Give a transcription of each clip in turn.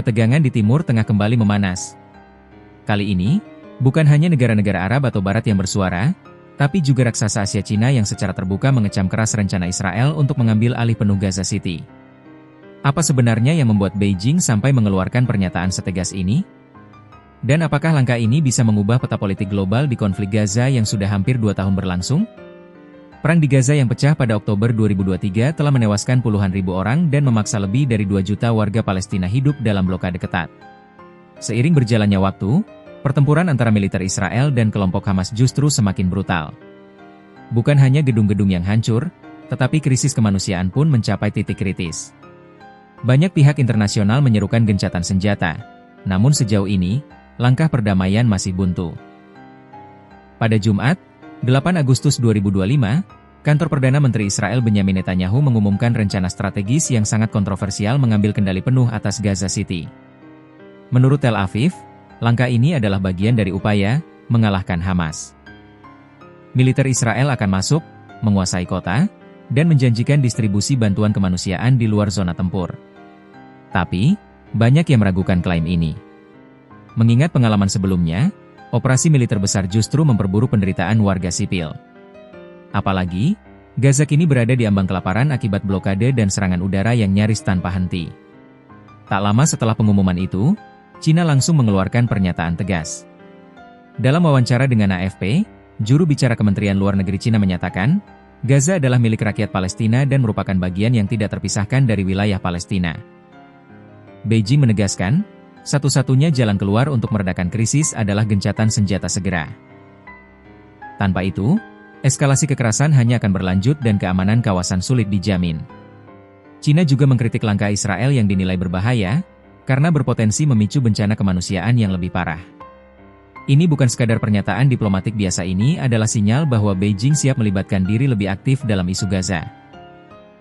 ketegangan di Timur Tengah kembali memanas. Kali ini, bukan hanya negara-negara Arab atau Barat yang bersuara, tapi juga raksasa Asia Cina yang secara terbuka mengecam keras rencana Israel untuk mengambil alih penuh Gaza City. Apa sebenarnya yang membuat Beijing sampai mengeluarkan pernyataan setegas ini? Dan apakah langkah ini bisa mengubah peta politik global di konflik Gaza yang sudah hampir 2 tahun berlangsung? Perang di Gaza yang pecah pada Oktober 2023 telah menewaskan puluhan ribu orang dan memaksa lebih dari 2 juta warga Palestina hidup dalam blokade ketat. Seiring berjalannya waktu, pertempuran antara militer Israel dan kelompok Hamas justru semakin brutal. Bukan hanya gedung-gedung yang hancur, tetapi krisis kemanusiaan pun mencapai titik kritis. Banyak pihak internasional menyerukan gencatan senjata, namun sejauh ini, langkah perdamaian masih buntu. Pada Jumat, 8 Agustus 2025, kantor Perdana Menteri Israel Benyamin Netanyahu mengumumkan rencana strategis yang sangat kontroversial mengambil kendali penuh atas Gaza City. Menurut Tel Aviv, langkah ini adalah bagian dari upaya mengalahkan Hamas. Militer Israel akan masuk, menguasai kota, dan menjanjikan distribusi bantuan kemanusiaan di luar zona tempur. Tapi, banyak yang meragukan klaim ini. Mengingat pengalaman sebelumnya, operasi militer besar justru memperburuk penderitaan warga sipil. Apalagi, Gaza kini berada di ambang kelaparan akibat blokade dan serangan udara yang nyaris tanpa henti. Tak lama setelah pengumuman itu, Cina langsung mengeluarkan pernyataan tegas. Dalam wawancara dengan AFP, juru bicara Kementerian Luar Negeri Cina menyatakan, Gaza adalah milik rakyat Palestina dan merupakan bagian yang tidak terpisahkan dari wilayah Palestina. Beijing menegaskan, satu-satunya jalan keluar untuk meredakan krisis adalah gencatan senjata segera. Tanpa itu, eskalasi kekerasan hanya akan berlanjut dan keamanan kawasan sulit dijamin. Cina juga mengkritik langkah Israel yang dinilai berbahaya, karena berpotensi memicu bencana kemanusiaan yang lebih parah. Ini bukan sekadar pernyataan diplomatik biasa, ini adalah sinyal bahwa Beijing siap melibatkan diri lebih aktif dalam isu Gaza.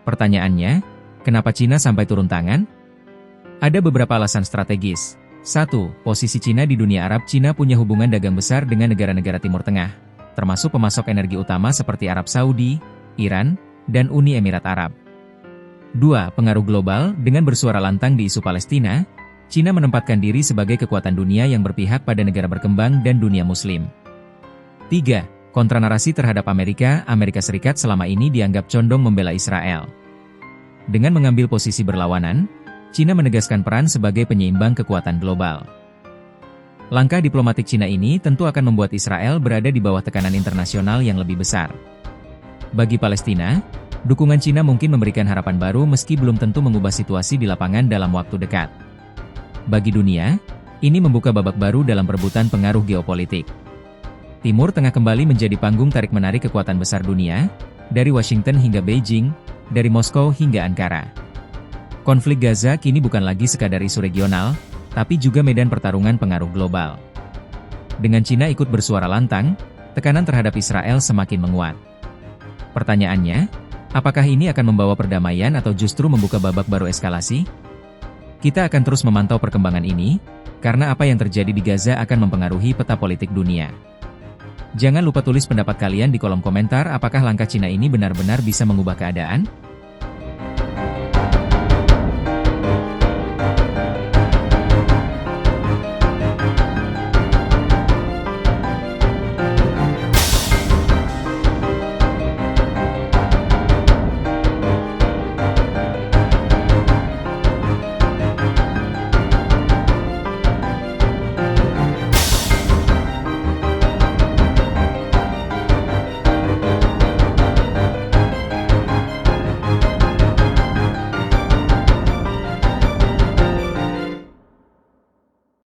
Pertanyaannya, kenapa Cina sampai turun tangan? Ada beberapa alasan strategis. 1. Posisi Cina di dunia Arab. Cina punya hubungan dagang besar dengan negara-negara Timur Tengah, termasuk pemasok energi utama seperti Arab Saudi, Iran, dan Uni Emirat Arab. 2. Pengaruh global. Dengan bersuara lantang di isu Palestina, Cina menempatkan diri sebagai kekuatan dunia yang berpihak pada negara berkembang dan dunia Muslim. 3. Kontranarasi terhadap Amerika Serikat selama ini dianggap condong membela Israel. Dengan mengambil posisi berlawanan, Cina menegaskan peran sebagai penyeimbang kekuatan global. Langkah diplomatik Cina ini tentu akan membuat Israel berada di bawah tekanan internasional yang lebih besar. Bagi Palestina, dukungan Cina mungkin memberikan harapan baru meski belum tentu mengubah situasi di lapangan dalam waktu dekat. Bagi dunia, ini membuka babak baru dalam perebutan pengaruh geopolitik. Timur Tengah kembali menjadi panggung tarik-menarik kekuatan besar dunia, dari Washington hingga Beijing, dari Moskow hingga Ankara. Konflik Gaza kini bukan lagi sekadar isu regional, tapi juga medan pertarungan pengaruh global. Dengan Cina ikut bersuara lantang, tekanan terhadap Israel semakin menguat. Pertanyaannya, apakah ini akan membawa perdamaian atau justru membuka babak baru eskalasi? Kita akan terus memantau perkembangan ini, karena apa yang terjadi di Gaza akan mempengaruhi peta politik dunia. Jangan lupa tulis pendapat kalian di kolom komentar, apakah langkah Cina ini benar-benar bisa mengubah keadaan?